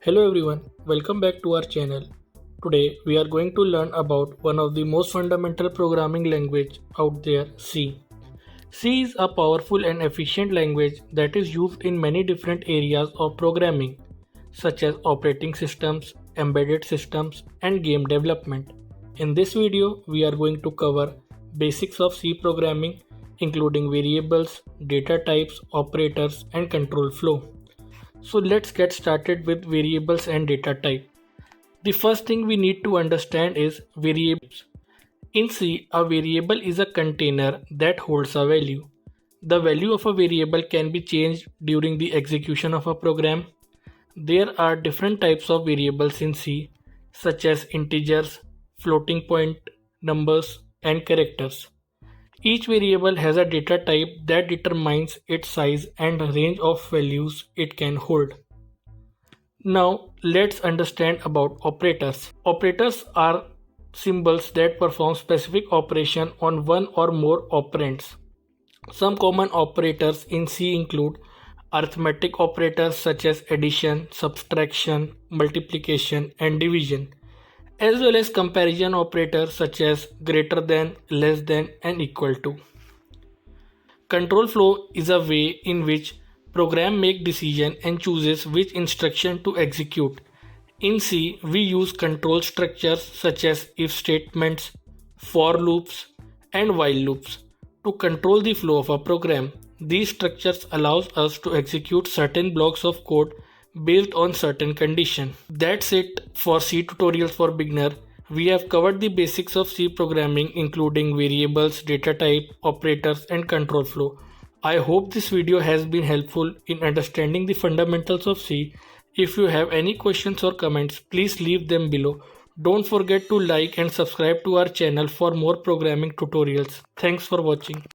Hello everyone, welcome back to our channel. Today we are going to learn about one of the most fundamental programming language out there, C. C is a powerful and efficient language that is used in many different areas of programming, such as operating systems, embedded systems, and game development. In this video, we are going to cover basics of C programming, including variables, data types, operators, and control flow. So let's get started with variables and data type. The first thing we need to understand is variables. In C, a variable is a container that holds a value. The value of a variable can be changed during the execution of a program. There are different types of variables in C, such as integers, floating point numbers, and characters. Each variable has a data type that determines its size and range of values it can hold. Now let's understand about operators. Operators are symbols that perform specific operation on one or more operands. Some common operators in C include arithmetic operators such as addition, subtraction, multiplication, and division, as well as comparison operators such as greater than, less than, and equal to. Control flow is a way in which program make decision and chooses which instruction to execute. In C, we use control structures such as if statements, for loops, and while loops to control the flow of a program. These structures allows us to execute certain blocks of code based on certain condition. That's it for C tutorials for beginner. We have covered the basics of C programming, including variables, data type, operators, and control flow. I hope this video has been helpful in understanding the fundamentals of C. If you have any questions or comments, please leave them below. Don't forget to like and subscribe to our channel for more programming tutorials. Thanks for watching.